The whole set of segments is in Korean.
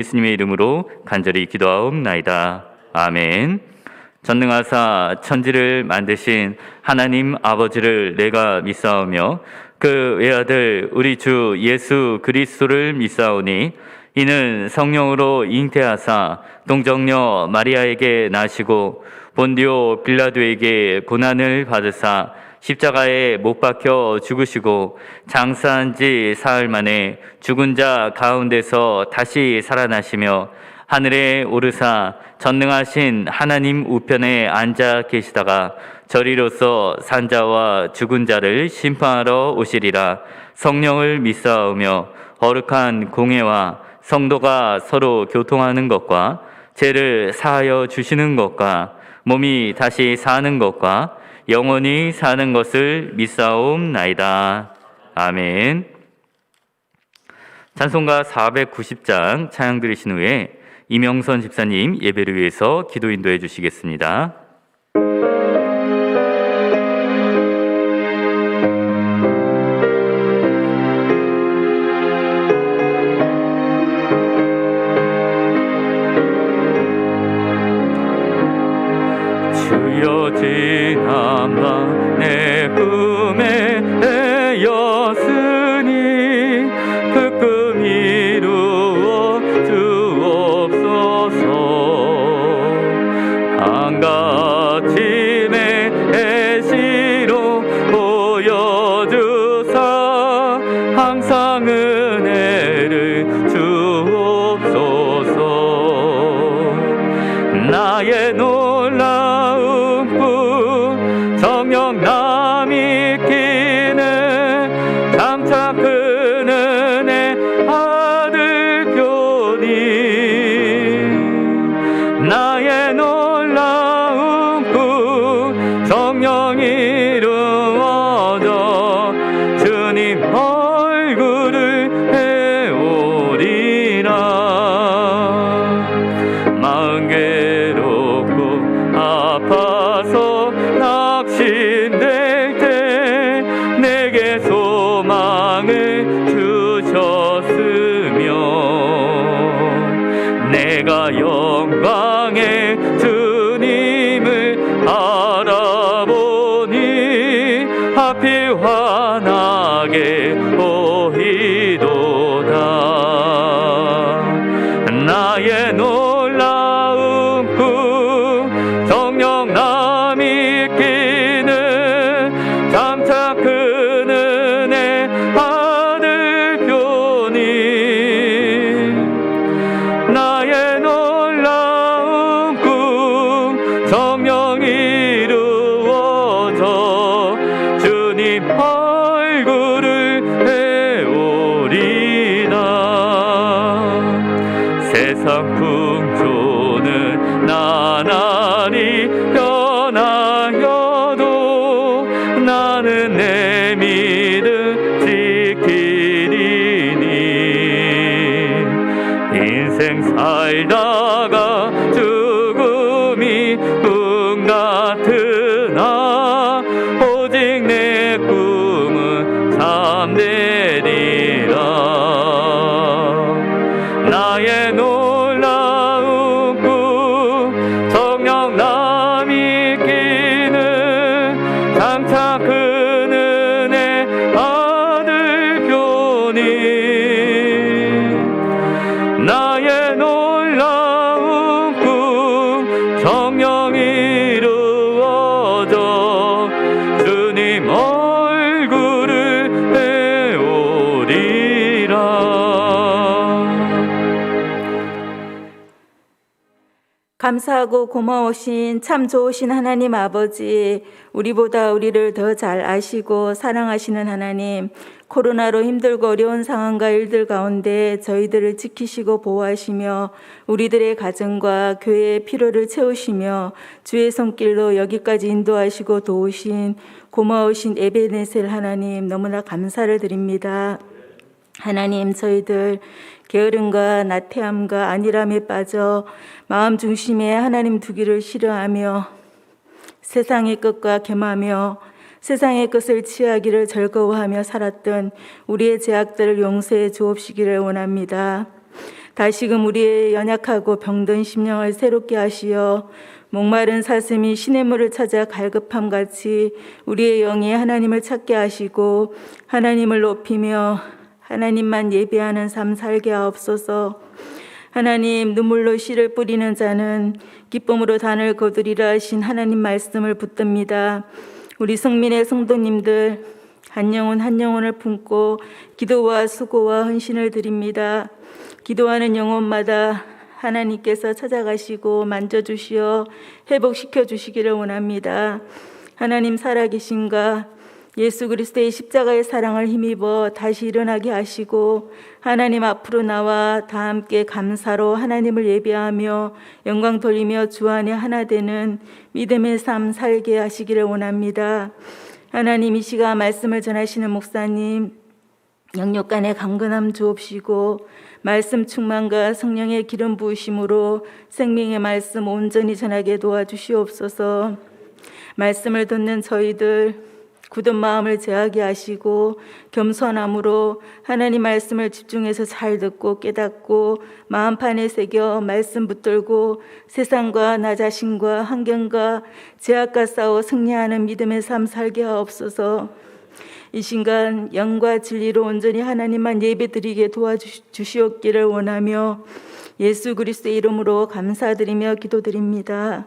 예수님의 이름으로 간절히 기도하옵나이다. 아멘. 전능하사 천지를 만드신 하나님 아버지를 내가 믿사오며 그 외아들 우리 주 예수 그리스도를 믿사오니 이는 성령으로 잉태하사 동정녀 마리아에게 나시고 본디오 빌라도에게 고난을 받으사 십자가에 못 박혀 죽으시고 장사한 지 사흘 만에 죽은 자 가운데서 다시 살아나시며 하늘에 오르사 전능하신 하나님 우편에 앉아 계시다가 저리로서 산자와 죽은 자를 심판하러 오시리라. 성령을 믿사오며 거룩한 공회와 성도가 서로 교통하는 것과 죄를 사하여 주시는 것과 몸이 다시 사는 것과 영원히 사는 것을 믿사옵나이다. 아멘. 찬송가 490장 찬양 드리신 후에 이명선 집사님 예배를 위해서 기도 인도해 주시겠습니다. 주여 지난 밤 내 꿈에 애였으니 그 꿈 이루어 주옵소서. 한가침의 애시로 보여주사 항상 은혜를 주옵소서. 나의 놀라운 꿈 정녕 남이 끼는 장차 큰 은혜 아들 교니 나의 놀라운 꿈 정녕 이루어져 주님 얼굴을 배우리라. 마음 괴롭고 아파서 낙심될 때 내게 소망을 주셨으며 내가 영광의 주님을 알아보니 하필 환하게 보이도다. 나의 놀라운 꿈 정녕 남이 끼는 장차 큰 은혜 아들 교니 나의 놀라운 꿈 정녕 이루어져 주님 얼굴을 배우리라. 세상 풍조는 나날이 변하여도 나는 내 믿음 지키리니 인생 살다가 죽음이 꿈 같으나 오직 내 꿈은 참되리라. 나의 놀라운 꿈 정녕 남이 끼는 장차 큰 은혜 아들 교니 나의 놀라운 꿈 정녕 이루어져 주님 얼굴을 배우리라. 감사하고 고마우신 참 좋으신 하나님 아버지, 우리보다 우리를 더 잘 아시고 사랑하시는 하나님, 코로나로 힘들고 어려운 상황과 일들 가운데 저희들을 지키시고 보호하시며 우리들의 가정과 교회의 필요를 채우시며 주의 손길로 여기까지 인도하시고 도우신 고마우신 에베네셀 하나님, 너무나 감사를 드립니다. 하나님, 저희들 게으름과 나태함과 안일함에 빠져 마음 중심에 하나님 두기를 싫어하며 세상의 것과 겸하며 세상의 것을 취하기를 즐거워하며 살았던 우리의 죄악들을 용서해 주옵시기를 원합니다. 다시금 우리의 연약하고 병든 심령을 새롭게 하시어 목마른 사슴이 시냇물을 찾아 갈급함같이 우리의 영이 하나님을 찾게 하시고 하나님을 높이며 하나님만 예배하는 삶 살게 하옵소서. 하나님, 눈물로 씨를 뿌리는 자는 기쁨으로 단을 거두리라 하신 하나님 말씀을 붙듭니다. 우리 성민의 성도님들 한 영혼 한 영혼을 품고 기도와 수고와 헌신을 드립니다. 기도하는 영혼마다 하나님께서 찾아가시고 만져주시어 회복시켜 주시기를 원합니다. 하나님 살아계신가? 예수 그리스도의 십자가의 사랑을 힘입어 다시 일어나게 하시고 하나님 앞으로 나와 다 함께 감사로 하나님을 예배하며 영광 돌리며 주 안에 하나 되는 믿음의 삶 살게 하시기를 원합니다. 하나님, 이 시간 말씀을 전하시는 목사님 영육간의 강건함 주옵시고 말씀 충만과 성령의 기름 부으심으로 생명의 말씀 온전히 전하게 도와주시옵소서. 말씀을 듣는 저희들 굳은 마음을 제하게 하시고 겸손함으로 하나님 말씀을 집중해서 잘 듣고 깨닫고 마음판에 새겨 말씀 붙들고 세상과 나 자신과 환경과 제약과 싸워 승리하는 믿음의 삶 살게 하옵소서. 이 순간 영과 진리로 온전히 하나님만 예배드리게 도와주시옵기를 원하며 예수 그리스도의 이름으로 감사드리며 기도드립니다.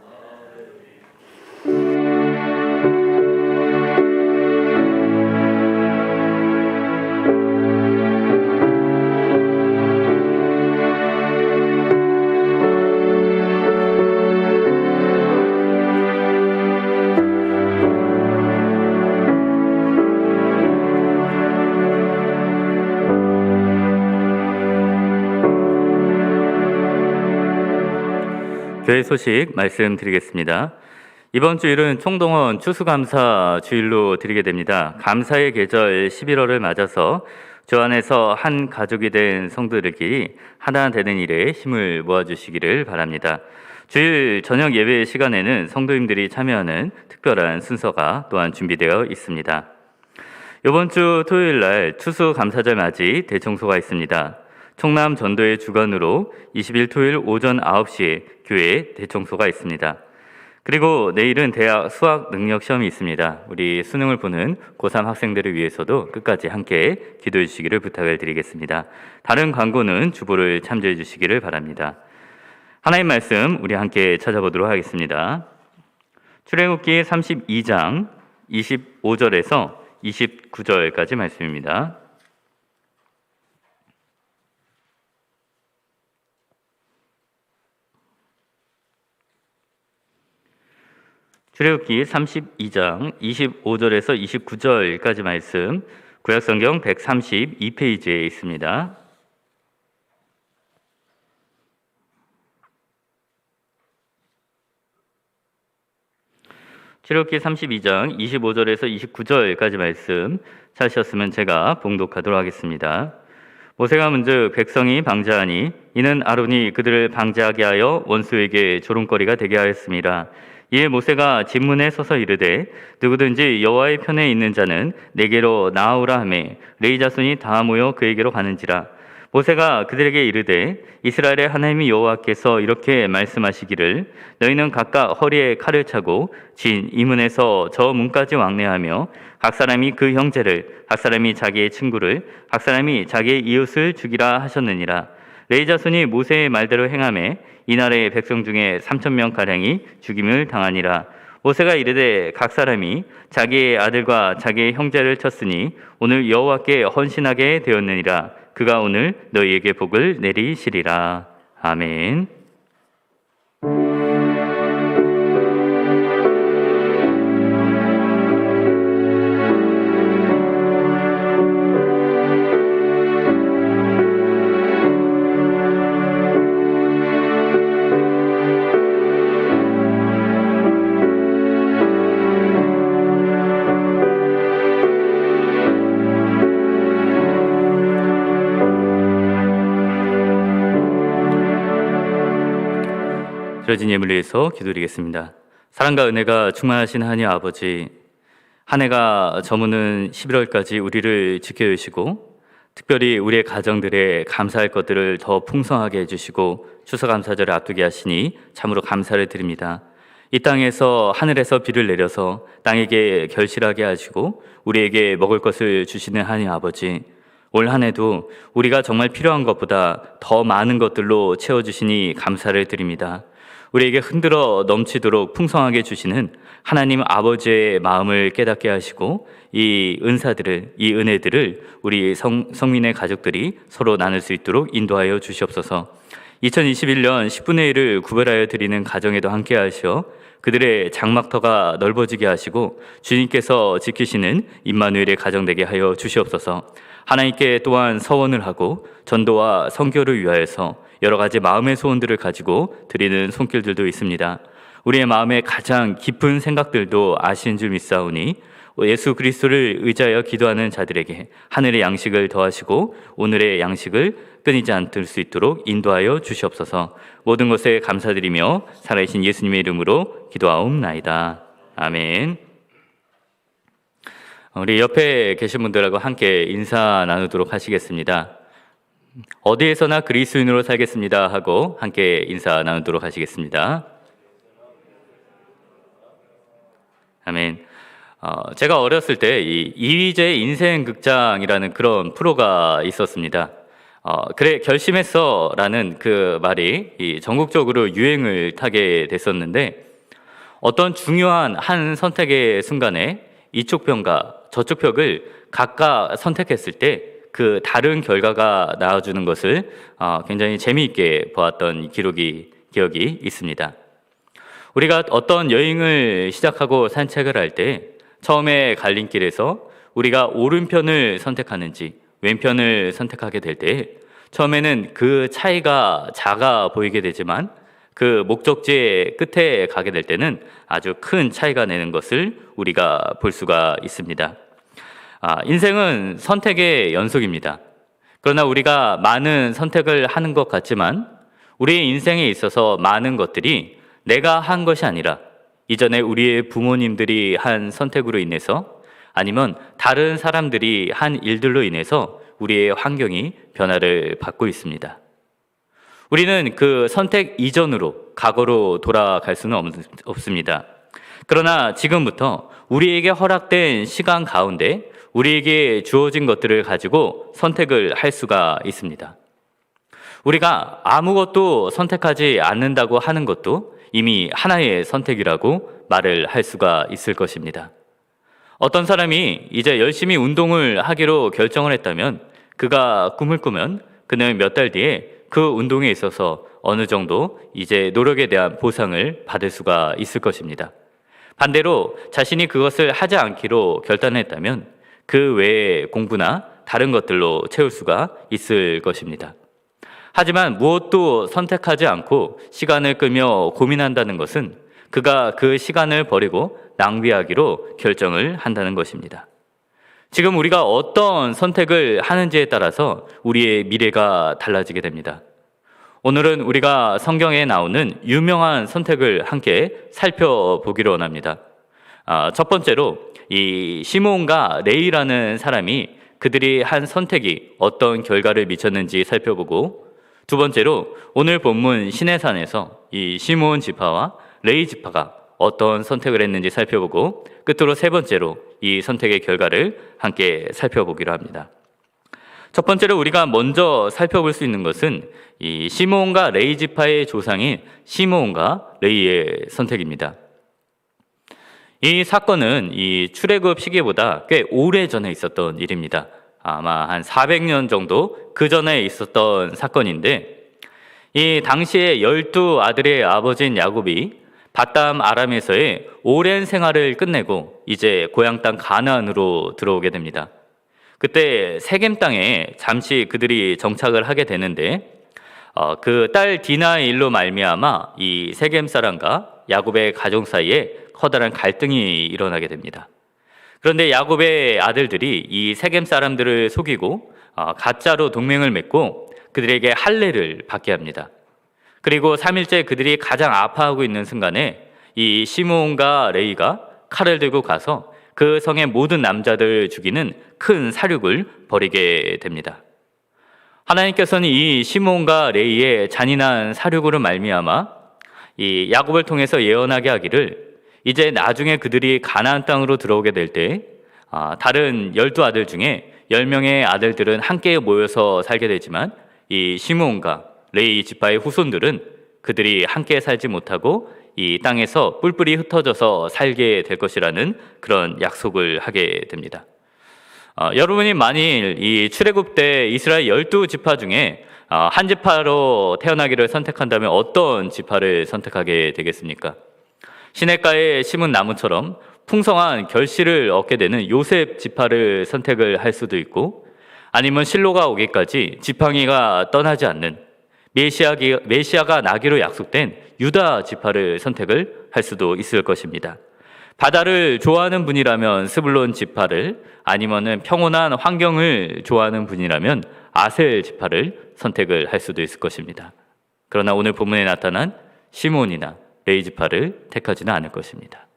교회 소식 말씀드리겠습니다. 이번 주일은 총동원 추수감사 주일로 드리게 됩니다. 감사의 계절 11월을 맞아서 주 안에서 한 가족이 된 성도들끼리 하나 되는 일에 힘을 모아주시기를 바랍니다. 주일 저녁 예배 시간에는 성도님들이 참여하는 특별한 순서가 또한 준비되어 있습니다. 이번 주 토요일 날 추수감사절 맞이 대청소가 있습니다. 충남 전도의 주관으로 20일 토요일 오전 9시에 교회에 대청소가 있습니다. 그리고 내일은 대학 수학 능력 시험이 있습니다. 우리 수능을 보는 고3 학생들을 위해서도 끝까지 함께 기도해 주시기를 부탁을 드리겠습니다. 다른 광고는 주보를 참조해 주시기를 바랍니다. 하나님 말씀 우리 함께 찾아보도록 하겠습니다. 출애굽기 32장 25절에서 29절까지 말씀입니다. 출애굽기 32장 25절에서 29절까지 말씀 구약성경 132페이지에 있습니다. 출애굽기 32장 25절에서 29절까지 말씀 찾으셨으면 제가 봉독하도록 하겠습니다. 모세가 문즉 백성이 방자하니 이는 아론이 그들을 방자하게 하여 원수에게 조롱거리가 되게 하였습니다. 이에 모세가 진문에 서서 이르되 누구든지 여호와의 편에 있는 자는 내게로 나아오라 하매 레위 자손이 다 모여 그에게로 가는지라. 모세가 그들에게 이르되 이스라엘의 하나님이 여호와께서 이렇게 말씀하시기를 너희는 각각 허리에 칼을 차고 진 이 문에서 저 문까지 왕래하며 각 사람이 그 형제를 각 사람이 자기의 친구를 각 사람이 자기의 이웃을 죽이라 하셨느니라. 레위 자손이 모세의 말대로 행하매 이날의 백성 중에 3,000명 가량이 죽임을 당하니라. 모세가 이르되 각 사람이 자기의 아들과 자기의 형제를 쳤으니 오늘 여호와께 헌신하게 되었느니라. 그가 오늘 너희에게 복을 내리시리라. 아멘. 드려진 예물을 위해서 기도드리겠습니다. 사랑과 은혜가 충만하신 하나님 아버지, 한 해가 저무는 11월까지 우리를 지켜주시고 특별히 우리의 가정들에 감사할 것들을 더 풍성하게 해주시고 추수감사절을 앞두게 하시니 참으로 감사를 드립니다. 이 땅에서 하늘에서 비를 내려서 땅에게 결실하게 하시고 우리에게 먹을 것을 주시는 하나님 아버지, 올 한 해도 우리가 정말 필요한 것보다 더 많은 것들로 채워주시니 감사를 드립니다. 우리에게 흔들어 넘치도록 풍성하게 주시는 하나님 아버지의 마음을 깨닫게 하시고 이 은사들을, 이 은혜들을 우리 성민의 가족들이 서로 나눌 수 있도록 인도하여 주시옵소서. 2021년 10분의 1을 구별하여 드리는 가정에도 함께 하시어 그들의 장막터가 넓어지게 하시고 주님께서 지키시는 임마누엘의 가정 되게 하여 주시옵소서. 하나님께 또한 서원을 하고 전도와 선교를 위하여서 여러 가지 마음의 소원들을 가지고 드리는 손길들도 있습니다. 우리의 마음의 가장 깊은 생각들도 아시는 줄 믿사오니 예수 그리스도를 의지하여 기도하는 자들에게 하늘의 양식을 더하시고 오늘의 양식을 끊이지 않을 수 있도록 인도하여 주시옵소서. 모든 것에 감사드리며 살아계신 예수님의 이름으로 기도하옵나이다. 아멘. 우리 옆에 계신 분들하고 함께 인사 나누도록 하시겠습니다. 어디에서나 그리스도인으로 살겠습니다 하고 함께 인사 나누도록 하시겠습니다. 아멘. 제가 어렸을 때 이 이휘재 인생극장이라는 그런 프로가 있었습니다. 그래 결심했어라는 그 말이 이 전국적으로 유행을 타게 됐었는데 어떤 중요한 한 선택의 순간에 이쪽 편과 저쪽 편을 각각 선택했을 때 그 다른 결과가 나와주는 것을 굉장히 재미있게 보았던 기억이 있습니다. 우리가 어떤 여행을 시작하고 산책을 할 때 처음에 갈림길에서 우리가 오른편을 선택하는지 왼편을 선택하게 될 때 처음에는 그 차이가 작아 보이게 되지만 그 목적지의 끝에 가게 될 때는 아주 큰 차이가 나는 것을 우리가 볼 수가 있습니다. 인생은 선택의 연속입니다. 그러나 우리가 많은 선택을 하는 것 같지만 우리의 인생에 있어서 많은 것들이 내가 한 것이 아니라 이전에 우리의 부모님들이 한 선택으로 인해서 아니면 다른 사람들이 한 일들로 인해서 우리의 환경이 변화를 받고 있습니다. 우리는 그 선택 이전으로 과거로 돌아갈 수는 없습니다. 그러나 지금부터 우리에게 허락된 시간 가운데 우리에게 주어진 것들을 가지고 선택을 할 수가 있습니다. 우리가 아무것도 선택하지 않는다고 하는 것도 이미 하나의 선택이라고 말을 할 수가 있을 것입니다. 어떤 사람이 이제 열심히 운동을 하기로 결정을 했다면 그가 꿈을 꾸면 그는 몇 달 뒤에 그 운동에 있어서 어느 정도 이제 노력에 대한 보상을 받을 수가 있을 것입니다. 반대로 자신이 그것을 하지 않기로 결단했다면 그 외에 공부나 다른 것들로 채울 수가 있을 것입니다. 하지만 무엇도 선택하지 않고 시간을 끌며 고민한다는 것은 그가 그 시간을 버리고 낭비하기로 결정을 한다는 것입니다. 지금 우리가 어떤 선택을 하는지에 따라서 우리의 미래가 달라지게 됩니다. 오늘은 우리가 성경에 나오는 유명한 선택을 함께 살펴보기로 원합니다. 첫 번째로 이 시므온과 레위라는 사람이 그들이 한 선택이 어떤 결과를 미쳤는지 살펴보고 두 번째로 오늘 본문 시내산에서 이 시므온 지파와 레위 지파가 어떤 선택을 했는지 살펴보고 끝으로 세 번째로 이 선택의 결과를 함께 살펴보기로 합니다. 첫 번째로 우리가 먼저 살펴볼 수 있는 것은 이 시므온과 레위 지파의 조상인 시므온과 레위의 선택입니다. 이 사건은 이 출애굽 시기보다 꽤 오래 전에 있었던 일입니다. 아마 한 400년 정도 그 전에 있었던 사건인데 이 당시에 12아들의 아버지인 야곱이 밧담 아람에서의 오랜 생활을 끝내고 이제 고향 땅 가나안으로 들어오게 됩니다. 그때 세겜 땅에 잠시 그들이 정착을 하게 되는데 그 딸 디나의 일로 말미암아 이 세겜 사람과 야곱의 가족 사이에 커다란 갈등이 일어나게 됩니다. 그런데 야곱의 아들들이 이 세겜 사람들을 속이고 가짜로 동맹을 맺고 그들에게 할례를 받게 합니다. 그리고 3일째 그들이 가장 아파하고 있는 순간에 이 시므온과 레위가 칼을 들고 가서 그 성의 모든 남자들을 죽이는 큰 사륙을 벌이게 됩니다. 하나님께서는 이 시몬과 레위의 잔인한 사륙으로 말미암아 이 야곱을 통해서 예언하게 하기를 이제 나중에 그들이 가나안 땅으로 들어오게 될 때 다른 12아들 중에 10명의 아들들은 함께 모여서 살게 되지만 이 시몬과 레위 지파의 후손들은 그들이 함께 살지 못하고 이 땅에서 뿔뿔이 흩어져서 살게 될 것이라는 그런 약속을 하게 됩니다. 여러분이 만일 이 출애굽 때 이스라엘 12지파 중에 한 지파로 태어나기를 선택한다면 어떤 지파를 선택하게 되겠습니까? 시냇가에 심은 나무처럼 풍성한 결실을 얻게 되는 요셉 지파를 선택을 할 수도 있고, 아니면 실로가 오기까지 지팡이가 떠나지 않는 메시아가 나기로 약속된 유다 지파를 선택을 할 수도 있을 것입니다. 바다를 좋아하는 분이라면 스불론 지파를, 아니면은 평온한 환경을 좋아하는 분이라면 아셀 지파를 선택을 할 수도 있을 것입니다. 그러나 오늘 본문에 나타난 시몬이나 레위 지파를 택하지는 않을 것입니다.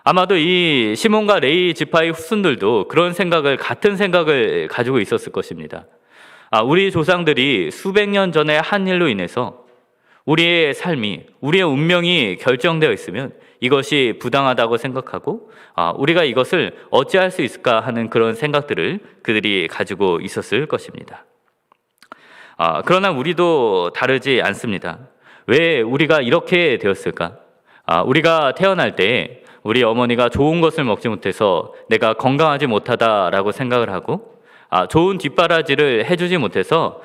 아마도 이 시몬과 레위 지파의 후손들도 같은 생각을 가지고 있었을 것입니다. 우리 조상들이 수백 년 전에 한 일로 인해서 우리의 삶이, 우리의 운명이 결정되어 있으면 이것이 부당하다고 생각하고 우리가 이것을 어찌할 수 있을까 하는 그런 생각들을 그들이 가지고 있었을 것입니다. 그러나 우리도 다르지 않습니다. 왜 우리가 이렇게 되었을까? 우리가 태어날 때 우리 어머니가 좋은 것을 먹지 못해서 내가 건강하지 못하다라고 생각을 하고 좋은 뒷바라지를 해주지 못해서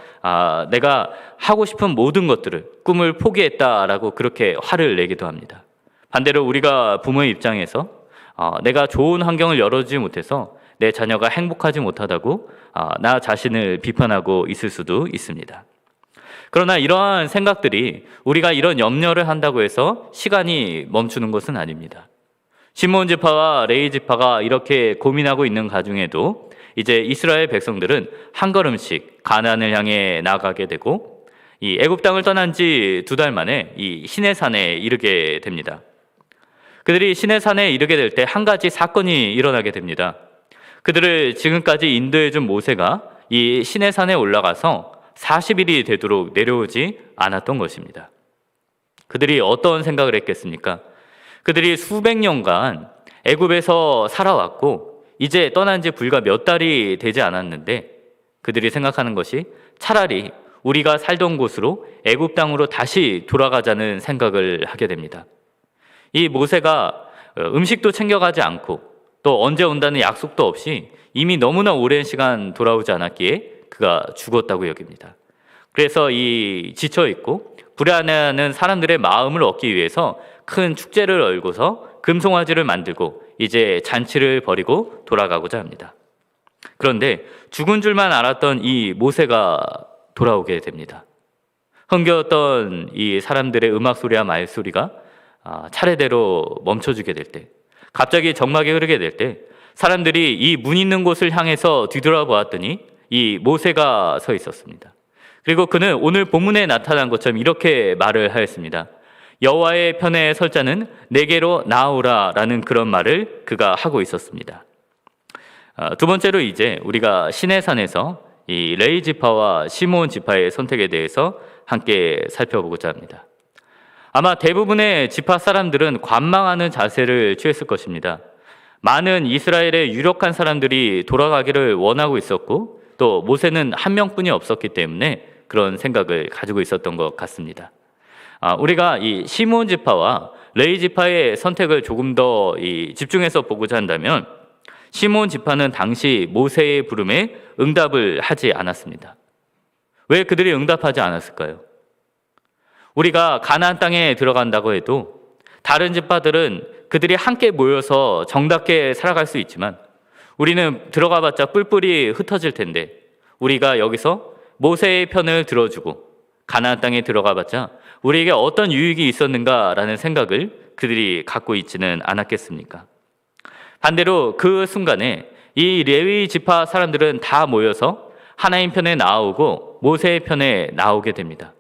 내가 하고 싶은 모든 것들을, 꿈을 포기했다라고 그렇게 화를 내기도 합니다. 반대로 우리가 부모의 입장에서 내가 좋은 환경을 열어주지 못해서 내 자녀가 행복하지 못하다고 나 자신을 비판하고 있을 수도 있습니다. 그러나 이러한 생각들이 우리가 이런 염려를 한다고 해서 시간이 멈추는 것은 아닙니다. 시몬 지파와 레위 지파가 이렇게 고민하고 있는 가중에도 이제 이스라엘 백성들은 한 걸음씩 가나안을 향해 나아가게 되고 이 애굽 땅을 떠난 지 2달 만에 이 시내산에 이르게 됩니다. 그들이 시내산에 이르게 될 때 한 가지 사건이 일어나게 됩니다. 그들을 지금까지 인도해 준 모세가 이 시내산에 올라가서 40일이 되도록 내려오지 않았던 것입니다. 그들이 어떤 생각을 했겠습니까? 그들이 수백 년간 애굽에서 살아왔고 이제 떠난 지 불과 몇 달이 되지 않았는데 그들이 생각하는 것이 차라리 우리가 살던 곳으로 애굽 땅으로 다시 돌아가자는 생각을 하게 됩니다. 이 모세가 음식도 챙겨가지 않고 또 언제 온다는 약속도 없이 이미 너무나 오랜 시간 돌아오지 않았기에 그가 죽었다고 여깁니다. 그래서 이 지쳐있고 불안해하는 사람들의 마음을 얻기 위해서 큰 축제를 열고서 금송아지를 만들고 이제 잔치를 벌이고 돌아가고자 합니다. 그런데 죽은 줄만 알았던 이 모세가 돌아오게 됩니다. 흥겨웠던 이 사람들의 음악 소리와 말 소리가 차례대로 멈춰주게 될 때, 갑자기 정막이 흐르게 될 때 사람들이 이 문 있는 곳을 향해서 뒤돌아보았더니 이 모세가 서 있었습니다. 그리고 그는 오늘 본문에 나타난 것처럼 이렇게 말을 하였습니다. 여호와의 편에 설 자는 내게로 나오라 라는 그런 말을 그가 하고 있었습니다. 두 번째로 이제 우리가 시내산에서 이 레위 지파와 시몬 지파의 선택에 대해서 함께 살펴보고자 합니다. 아마 대부분의 지파 사람들은 관망하는 자세를 취했을 것입니다. 많은 이스라엘의 유력한 사람들이 돌아가기를 원하고 있었고 또 모세는 한 명뿐이 없었기 때문에 그런 생각을 가지고 있었던 것 같습니다. 우리가 이 시몬 지파와 레위 지파의 선택을 조금 더 집중해서 보고자 한다면 시몬 지파는 당시 모세의 부름에 응답을 하지 않았습니다. 왜 그들이 응답하지 않았을까요? 우리가 가나안 땅에 들어간다고 해도 다른 지파들은 그들이 함께 모여서 정답게 살아갈 수 있지만 우리는 들어가봤자 뿔뿔이 흩어질 텐데 우리가 여기서 모세의 편을 들어주고 가나안 땅에 들어가봤자 우리에게 어떤 유익이 있었는가라는 생각을 그들이 갖고 있지는 않았겠습니까? 반대로 그 순간에 이 레위 지파 사람들은 다 모여서 하나님 편에 나오고 모세의 편에 나오게 됩니다.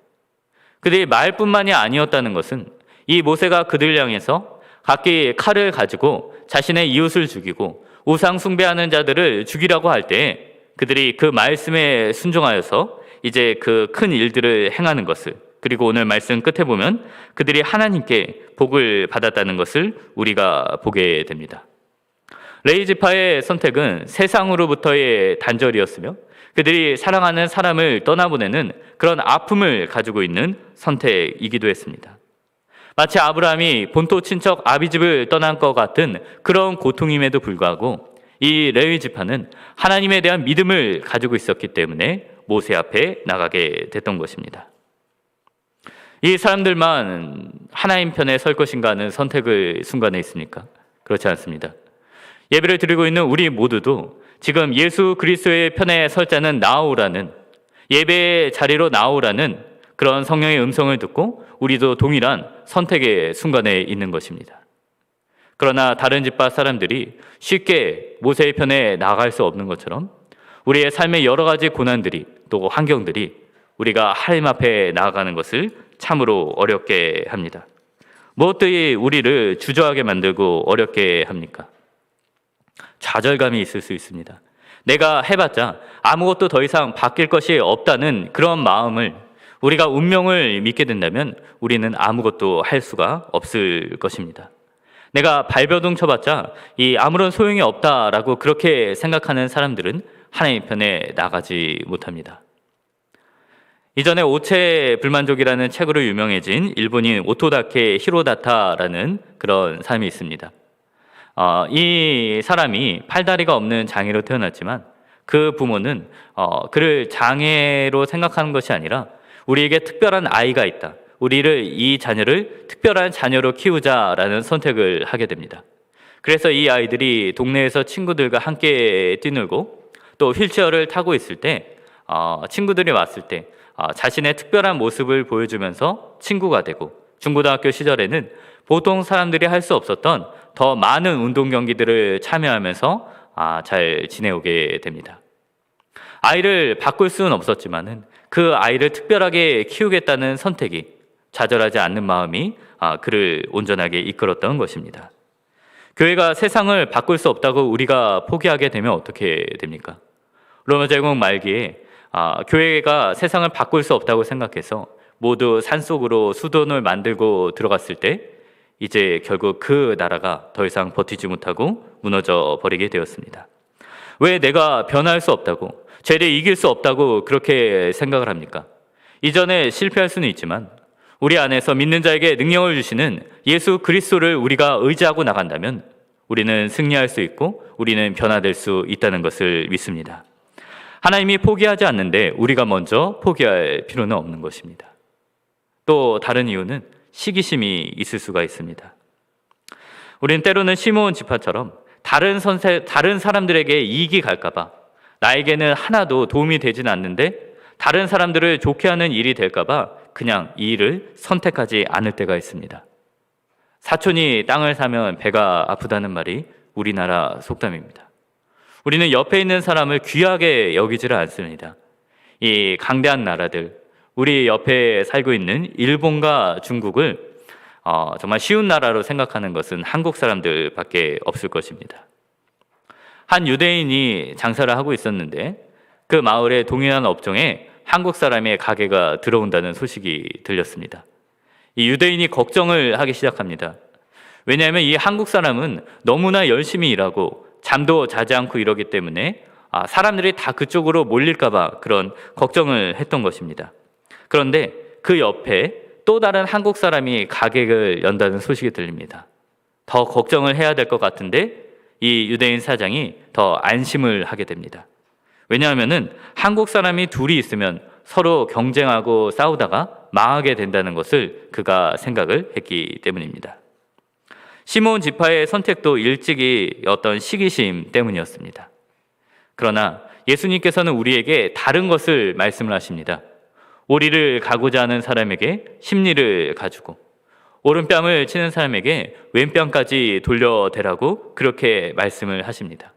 그들이 말뿐만이 아니었다는 것은 이 모세가 그들 향해서 각기 칼을 가지고 자신의 이웃을 죽이고 우상 숭배하는 자들을 죽이라고 할 때 그들이 그 말씀에 순종하여서 이제 그 큰 일들을 행하는 것을, 그리고 오늘 말씀 끝에 보면 그들이 하나님께 복을 받았다는 것을 우리가 보게 됩니다. 레위 지파의 선택은 세상으로부터의 단절이었으며 그들이 사랑하는 사람을 떠나보내는 그런 아픔을 가지고 있는 선택이기도 했습니다. 마치 아브라함이 본토 친척 아비집을 떠난 것 같은 그런 고통임에도 불구하고 이 레위 지파는 하나님에 대한 믿음을 가지고 있었기 때문에 모세 앞에 나가게 됐던 것입니다. 이 사람들만 하나님 편에 설 것인가 하는 선택을 순간에 있습니까? 그렇지 않습니다. 예배를 드리고 있는 우리 모두도 지금 예수 그리스도의 편에 설 자는 나오라는, 예배의 자리로 나오라는 그런 성령의 음성을 듣고 우리도 동일한 선택의 순간에 있는 것입니다. 그러나 다른 집파 사람들이 쉽게 모세의 편에 나아갈 수 없는 것처럼 우리의 삶의 여러 가지 고난들이 또 환경들이 우리가 하나님 앞에 나아가는 것을 참으로 어렵게 합니다. 무엇들이 우리를 주저하게 만들고 어렵게 합니까? 좌절감이 있을 수 있습니다. 내가 해봤자 아무것도 더 이상 바뀔 것이 없다는 그런 마음을, 우리가 운명을 믿게 된다면 우리는 아무것도 할 수가 없을 것입니다. 내가 발버둥 쳐봤자 이 아무런 소용이 없다라고 그렇게 생각하는 사람들은 하나님 편에 나가지 못합니다. 이전에 오체 불만족이라는 책으로 유명해진 일본인 오토다케 히로다타라는 그런 사람이 있습니다. 이 사람이 팔다리가 없는 장애로 태어났지만 그 부모는 그를 장애로 생각하는 것이 아니라 우리에게 특별한 아이가 있다, 우리를 이 자녀를 특별한 자녀로 키우자라는 선택을 하게 됩니다. 그래서 이 아이들이 동네에서 친구들과 함께 뛰놀고 또 휠체어를 타고 있을 때 친구들이 왔을 때 자신의 특별한 모습을 보여주면서 친구가 되고, 중고등학교 시절에는 보통 사람들이 할 수 없었던 더 많은 운동 경기들을 참여하면서 잘 지내오게 됩니다. 아이를 바꿀 수는 없었지만은 그 아이를 특별하게 키우겠다는 선택이, 좌절하지 않는 마음이 그를 온전하게 이끌었던 것입니다. 교회가 세상을 바꿀 수 없다고 우리가 포기하게 되면 어떻게 됩니까? 로마 제국 말기에 교회가 세상을 바꿀 수 없다고 생각해서 모두 산속으로 수돈을 만들고 들어갔을 때 이제 결국 그 나라가 더 이상 버티지 못하고 무너져 버리게 되었습니다. 왜 내가 변할 수 없다고, 죄를 이길 수 없다고 그렇게 생각을 합니까? 이전에 실패할 수는 있지만 우리 안에서 믿는 자에게 능력을 주시는 예수 그리스도를 우리가 의지하고 나간다면 우리는 승리할 수 있고 우리는 변화될 수 있다는 것을 믿습니다. 하나님이 포기하지 않는데 우리가 먼저 포기할 필요는 없는 것입니다. 또 다른 이유는 시기심이 있을 수가 있습니다. 우리는 때로는 시므온 지파처럼 다른 사람들에게 이익이 갈까봐, 나에게는 하나도 도움이 되진 않는데 다른 사람들을 좋게 하는 일이 될까봐 그냥 이 일을 선택하지 않을 때가 있습니다. 사촌이 땅을 사면 배가 아프다는 말이 우리나라 속담입니다. 우리는 옆에 있는 사람을 귀하게 여기지를 않습니다. 이 강대한 나라들, 우리 옆에 살고 있는 일본과 중국을 정말 쉬운 나라로 생각하는 것은 한국 사람들밖에 없을 것입니다. 한 유대인이 장사를 하고 있었는데 그 마을의 동일한 업종에 한국 사람의 가게가 들어온다는 소식이 들렸습니다. 이 유대인이 걱정을 하기 시작합니다. 왜냐하면 이 한국 사람은 너무나 열심히 일하고 잠도 자지 않고 이러기 때문에 사람들이 다 그쪽으로 몰릴까 봐 그런 걱정을 했던 것입니다. 그런데 그 옆에 또 다른 한국 사람이 가게를 연다는 소식이 들립니다. 더 걱정을 해야 될 것 같은데 이 유대인 사장이 더 안심을 하게 됩니다. 왜냐하면 한국 사람이 둘이 있으면 서로 경쟁하고 싸우다가 망하게 된다는 것을 그가 생각을 했기 때문입니다. 시므온 지파의 선택도 일찍이 어떤 시기심 때문이었습니다. 그러나 예수님께서는 우리에게 다른 것을 말씀을 하십니다. 오리를 가고자 하는 사람에게 심리를 가지고 오른뺨을 치는 사람에게 왼뺨까지 돌려대라고 그렇게 말씀을 하십니다.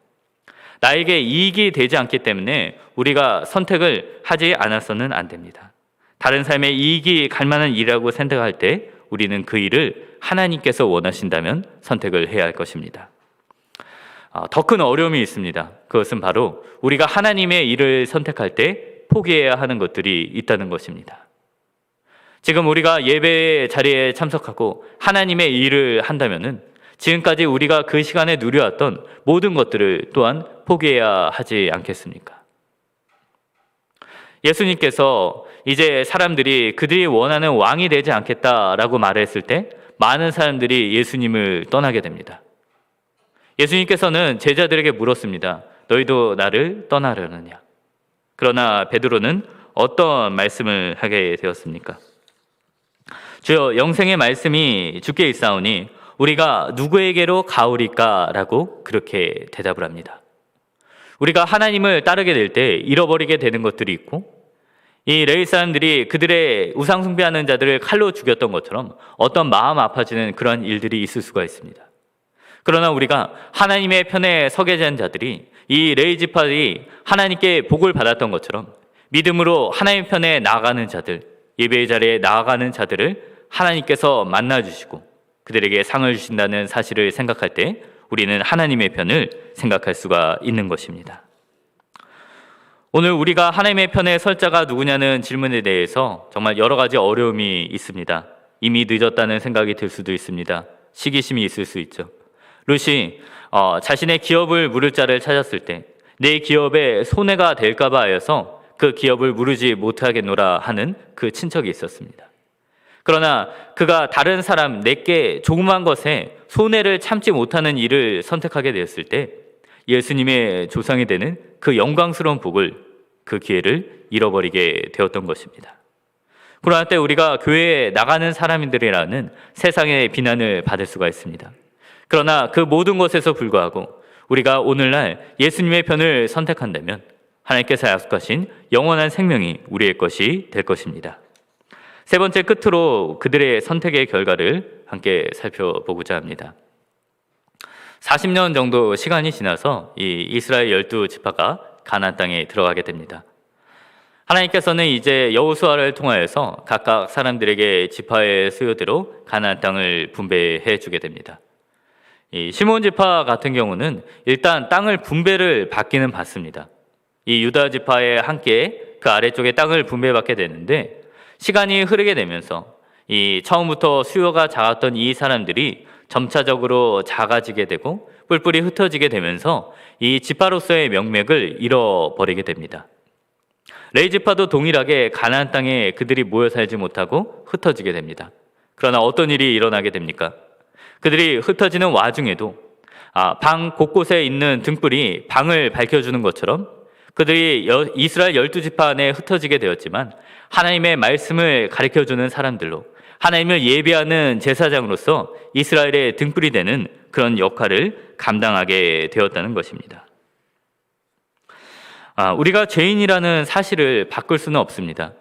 나에게 이익이 되지 않기 때문에 우리가 선택을 하지 않아서는 안 됩니다. 다른 삶에 이익이 갈 만한 일이라고 생각할 때 우리는 그 일을 하나님께서 원하신다면 선택을 해야 할 것입니다. 더 큰 어려움이 있습니다. 그것은 바로 우리가 하나님의 일을 선택할 때 포기해야 하는 것들이 있다는 것입니다. 지금 우리가 예배 자리에 참석하고 하나님의 일을 한다면은 지금까지 우리가 그 시간에 누려왔던 모든 것들을 또한 포기해야 하지 않겠습니까? 예수님께서 이제 사람들이 그들이 원하는 왕이 되지 않겠다라고 말했을 때 많은 사람들이 예수님을 떠나게 됩니다. 예수님께서는 제자들에게 물었습니다. 너희도 나를 떠나려느냐? 그러나 베드로는 어떤 말씀을 하게 되었습니까? 주여, 영생의 말씀이 주께 있사오니 우리가 누구에게로 가오리까? 라고 그렇게 대답을 합니다. 우리가 하나님을 따르게 될 때 잃어버리게 되는 것들이 있고, 이 레위 사람들이 그들의 우상 숭배하는 자들을 칼로 죽였던 것처럼 어떤 마음 아파지는 그런 일들이 있을 수가 있습니다. 그러나 우리가 하나님의 편에 서게 된 자들이 이 레위 지파들이 하나님께 복을 받았던 것처럼 믿음으로 하나님 편에 나아가는 자들, 예배의 자리에 나아가는 자들을 하나님께서 만나주시고 그들에게 상을 주신다는 사실을 생각할 때 우리는 하나님의 편을 생각할 수가 있는 것입니다. 오늘 우리가 하나님의 편에 설 자가 누구냐는 질문에 대해서 정말 여러 가지 어려움이 있습니다. 이미 늦었다는 생각이 들 수도 있습니다. 시기심이 있을 수 있죠. 룻이 자신의 기업을 물을 자를 찾았을 때 내 기업에 손해가 될까 봐 하여서 그 기업을 무르지 못하겠노라 하는 그 친척이 있었습니다. 그러나 그가 다른 사람 내게 조그만 것에 손해를 참지 못하는 일을 선택하게 되었을 때 예수님의 조상이 되는 그 영광스러운 복을, 그 기회를 잃어버리게 되었던 것입니다. 그러나 때 우리가 교회에 나가는 사람들이라는 세상의 비난을 받을 수가 있습니다. 그러나 그 모든 것에서 불구하고 우리가 오늘날 예수님의 편을 선택한다면 하나님께서 약속하신 영원한 생명이 우리의 것이 될 것입니다. 세 번째, 끝으로 그들의 선택의 결과를 함께 살펴보고자 합니다. 40년 정도 시간이 지나서 이 이스라엘 12지파가 가나안 땅에 들어가게 됩니다. 하나님께서는 이제 여호수아를 통하여서 각각 사람들에게 지파의 수요대로 가나안 땅을 분배해 주게 됩니다. 이 시몬 지파 같은 경우는 일단 땅을 분배를 받기는 받습니다. 이 유다 지파에 함께 그 아래쪽에 땅을 분배받게 되는데 시간이 흐르게 되면서 이 처음부터 수요가 작았던 이 사람들이 점차적으로 작아지게 되고 뿔뿔이 흩어지게 되면서 이 지파로서의 명맥을 잃어버리게 됩니다. 레위 지파도 동일하게 가나안 땅에 그들이 모여 살지 못하고 흩어지게 됩니다. 그러나 어떤 일이 일어나게 됩니까? 그들이 흩어지는 와중에도 방 곳곳에 있는 등불이 방을 밝혀주는 것처럼 그들이 이스라엘 12지파 안에 흩어지게 되었지만 하나님의 말씀을 가르쳐주는 사람들로 하나님을 예배하는 제사장으로서 이스라엘의 등불이 되는 그런 역할을 감당하게 되었다는 것입니다. 우리가 죄인이라는 사실을 바꿀 수는 없습니다.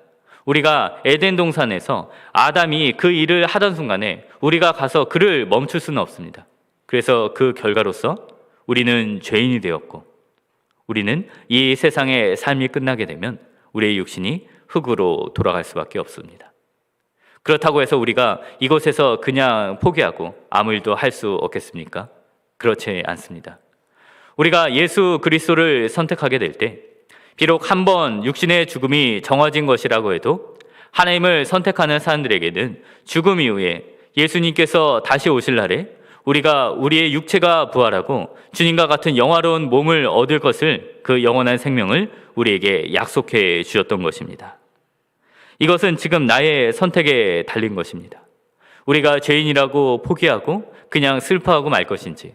우리가 에덴 동산에서 아담이 그 일을 하던 순간에 우리가 가서 그를 멈출 수는 없습니다. 그래서 그 결과로서 우리는 죄인이 되었고 우리는 이 세상의 삶이 끝나게 되면 우리의 육신이 흙으로 돌아갈 수밖에 없습니다. 그렇다고 해서 우리가 이곳에서 그냥 포기하고 아무 일도 할 수 없겠습니까? 그렇지 않습니다. 우리가 예수 그리스도를 선택하게 될 때 비록 한 번 육신의 죽음이 정해진 것이라고 해도 하나님을 선택하는 사람들에게는 죽음 이후에 예수님께서 다시 오실 날에 우리가 우리의 육체가 부활하고 주님과 같은 영화로운 몸을 얻을 것을, 그 영원한 생명을 우리에게 약속해 주셨던 것입니다. 이것은 지금 나의 선택에 달린 것입니다. 우리가 죄인이라고 포기하고 그냥 슬퍼하고 말 것인지,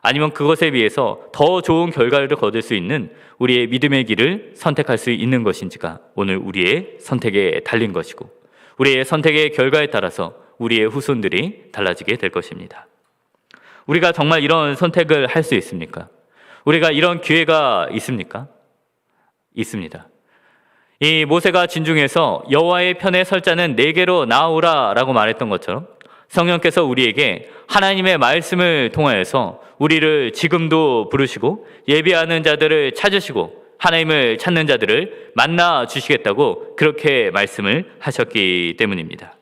아니면 그것에 비해서 더 좋은 결과를 거둘 수 있는 우리의 믿음의 길을 선택할 수 있는 것인지가 오늘 우리의 선택에 달린 것이고, 우리의 선택의 결과에 따라서 우리의 후손들이 달라지게 될 것입니다. 우리가 정말 이런 선택을 할 수 있습니까? 우리가 이런 기회가 있습니까? 있습니다. 이 모세가 진중에서 여호와의 편에 설 자는 내게로 나오라 라고 말했던 것처럼 성령께서 우리에게 하나님의 말씀을 통하여서 우리를 지금도 부르시고 예비하는 자들을 찾으시고 하나님을 찾는 자들을 만나 주시겠다고 그렇게 말씀을 하셨기 때문입니다.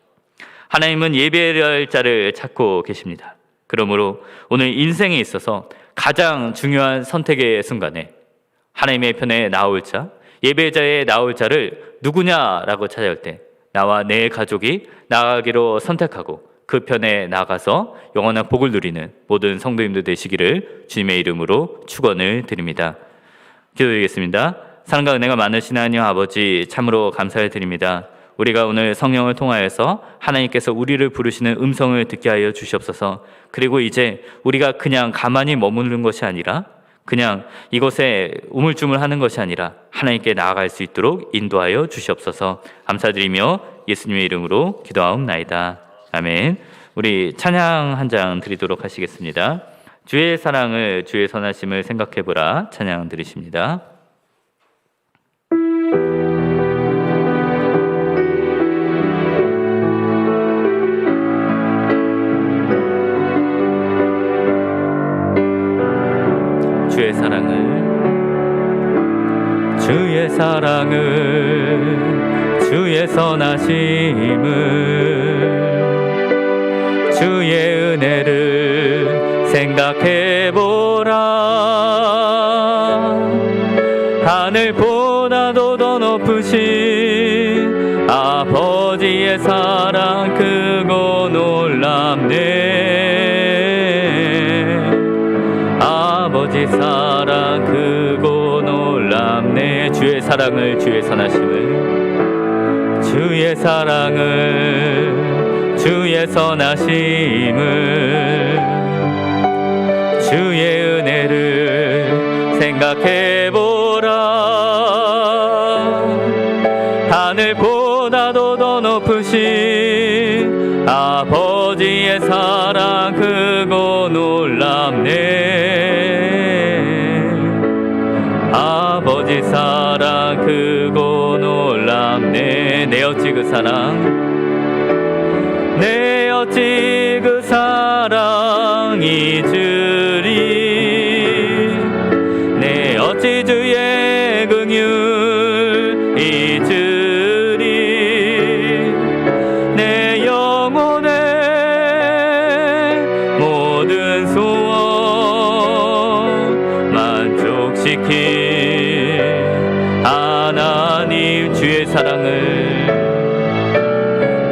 하나님은 예배할 자를 찾고 계십니다. 그러므로 오늘 인생에 있어서 가장 중요한 선택의 순간에 하나님의 편에 나올 자, 예배자에 나올 자를 누구냐라고 찾아올 때 나와 내 가족이 나가기로 선택하고 그 편에 나가서 영원한 복을 누리는 모든 성도님들 되시기를 주님의 이름으로 축원을 드립니다. 기도드리겠습니다. 사랑과 은혜가 많으신 하나님 아버지, 참으로 감사를 드립니다. 우리가 오늘 성령을 통하여서 하나님께서 우리를 부르시는 음성을 듣게 하여 주시옵소서. 그리고 이제 우리가 그냥 가만히 머무는 것이 아니라, 그냥 이곳에 우물쭈물하는 것이 아니라 하나님께 나아갈 수 있도록 인도하여 주시옵소서. 감사드리며 예수님의 이름으로 기도하옵나이다. 아멘. 우리 찬양 한 장 드리도록 하시겠습니다. 주의 사랑을, 주의 선하심을 생각해보라. 찬양 드리십니다. 주의 사랑을, 주의 사랑을, 주의 선하심을, 주의 은혜를 생각해보라. 하늘보다도 더 높으신 아버지의 사랑 크고 놀랍네. 아버지 사랑 크고 놀랍네. 주의 사랑을, 주의 선하심을, 주의 사랑을, 주의 선하심을, 주의 은혜를 생각해보라. 하늘보다도 더 높으신 아버지의 사랑 크고 놀랍네. 아버지 사랑 크고 놀랍네. 내 어찌 그 사랑, 내 어찌 그 사랑 잊으리. 내 어찌 주의 긍휼 잊으리. 내 영혼의 모든 소원 만족시키 하나님. 주의 사랑을,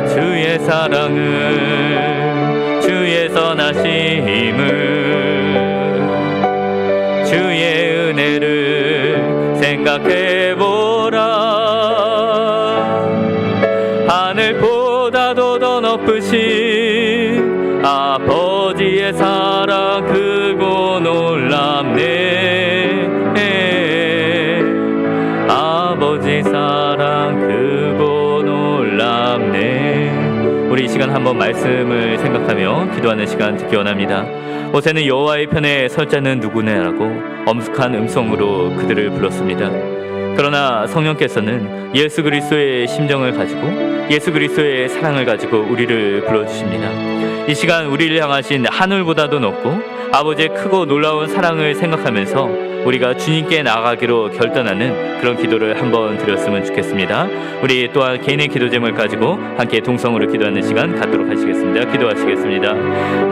주의 사랑을, 주의 선하심을, 주의 은혜를 생각해보라. 하늘보다도 더 높으신 아버지의 사랑 크고 놀랍네. 아버지 사랑 크고 놀랍네. 우리 이 시간 한번 말씀을 생각하며 기도하는 시간 듣기 원합니다. 모세는 여호와의 편에 설 자는 누구냐라고 엄숙한 음성으로 그들을 불렀습니다. 그러나 성령께서는 예수 그리스도의 심정을 가지고 예수 그리스도의 사랑을 가지고 우리를 불러주십니다. 이 시간 우리를 향하신 하늘보다도 높고 아버지의 크고 놀라운 사랑을 생각하면서 우리가 주님께 나아가기로 결단하는 그런 기도를 한번 드렸으면 좋겠습니다. 우리 또한 개인의 기도 제목을 가지고 함께 동성으로 기도하는 시간 갖도록 하시겠습니다. 기도하시겠습니다.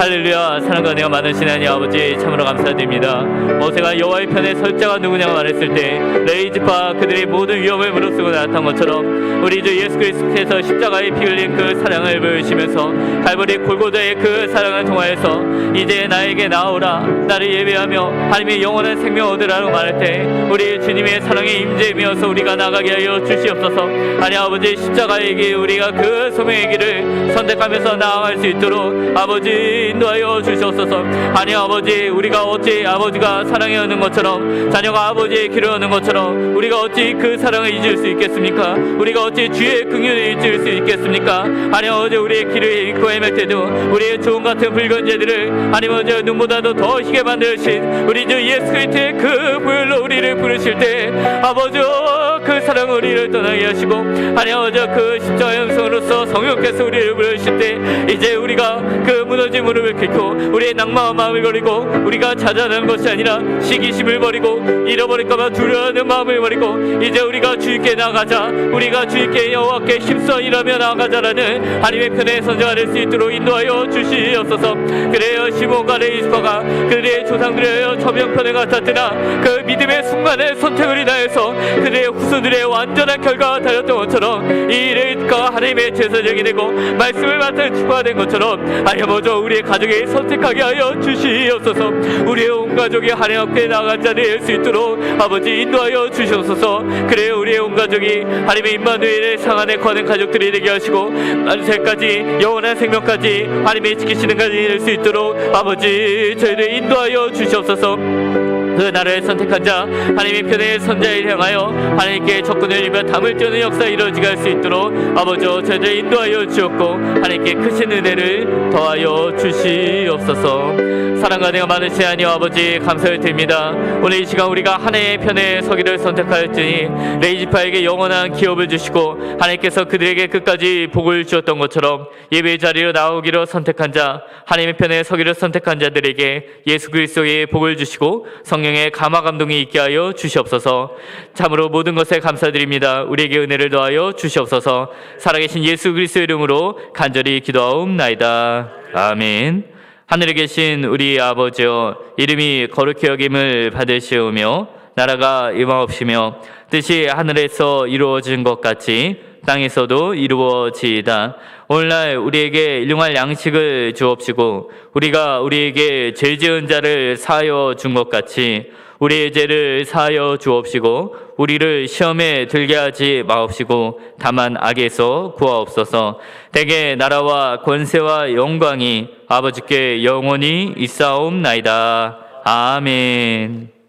할렐루야. 사랑과 은혜가 많으신 하나님 아버지, 참으로 감사드립니다. 모세가 여호와의 편에 설 자가 누구냐고 말했을 때 레이지파 그들의 모든 위험을 무릅쓰고 나타난 것처럼 우리 주 예수 그리스도께서 십자가에 피 흘린 그 사랑을 보여주시면서 갈보리 골고다의 그 사랑을 통하여서 이제 나에게 나오라, 나를 예배하며 하나님의 영원한 생명 얻으라고 말할 때 우리 주님의 사랑의 임재이면서 우리가 나가게 하여 주시옵소서. 하나님 아버지, 십자가의 길, 우리가 그 소명의 길을 선택하면서 나아갈 수 있도록 아버지 인도하여 주시옵소서. 하나님 아버지, 우리가 어찌 아버지가 사랑해 오는 것처럼 자녀가 아버지의 길을 오는 것처럼 우리가 어찌 그 사랑을 잊을 수 있겠습니까? 우리가 어찌 주의 긍휼을 잊을 수 있겠습니까? 하나님 아버지, 우리의 길을 잃고 헤맬 때도 우리의 조금 같은 붉은 죄들을 하나님 아버지 눈보다도 더 희게 만드신 우리 주 예수 그리스도의 그 그 보혈로 우리를 부르실 때 아버지 그 사랑 우리를 떠나게 하시고 하나님 아버지 그 십자가 형성으로서 성령께서 우리를 부르실 때 이제 우리가 그 무너진 무릎을 꿇고 우리의 낭만한 마음을 버리고 우리가 자잘하는 것이 아니라 시기심을 버리고 잃어버릴까봐 두려워하는 마음을 버리고 이제 우리가 주님께 나가자 우리가 주님께 여호와께 힘써 일하며 나가자라는 하나님의 편의 선자가 될 수 있도록 인도하여 주시옵소서. 그래요 시몬과 레이스파가 그들의 조상들의 처명편에 같았으나 그 믿음의 순간에 선택을 인하여서 그들의 후손들의 완전한 결과가 달렸던 것처럼 이 레이스가 하나님의 제사장이 되고 말씀을 맡은 축복가 된 것처럼 하나님 아버지 우리의 가족이 선택하게 하여 주시옵소서. 우리의 온 가족이 하나님 앞에 나간 자리 될 수 있도록 아버지 인도하여 주시옵소서. 그래요 우리의 온 가족이 하나님의 임마누엘의 상한에 거하는 가족들이 되게 하시고 만세까지 영원한 생명까지 하나님의 지키시는 가족이 될 수 있도록 아버지 저희를 인도하여 주시옵소서. 그 나라를 선택한 자 하나님의 편의 선자에 향하여 하나님께 적군을 이며 담을 떼는 역사 이루어지게 할 수 있도록 아버지 저희를 인도하여 주옵고 하나님께 크신 은혜를 더하여 주시옵소서. 사랑과 내가 많으시 하니 아버지 감사를 드립니다. 오늘 이 시간 우리가 하나님의 편에 서기를 선택하였으니 레이지파에게 영원한 기업을 주시고 하나님께서 그들에게 끝까지 복을 주었던 것처럼 예배 자리로 나오기로 선택한 자 하나님의 편에 서기를 선택한 자들에게 예수 그리스도의 복을 주시고 성령의 감화 감동이 있게 하여 주시옵소서. 참으로 모든 것에 감사드립니다. 우리에게 은혜를 더하여 주시옵소서. 살아계신 예수 그리스도의 이름으로 간절히 기도하옵나이다. 아멘. 하늘에 계신 우리 아버지여 이름이 거룩히 여김을 받으시오며 나라가 임하옵시며 뜻이 하늘에서 이루어진 것 같이 땅에서도 이루어지이다. 오늘날 우리에게 일용할 양식을 주옵시고 우리가 우리에게 죄 지은 자를 사하여 준 것 같이 우리의 죄를 사하여 주옵시고 우리를 시험에 들게 하지 마옵시고 다만 악에서 구하옵소서. 대개 나라와 권세와 영광이 아버지께 영원히 있사옵나이다. 아멘.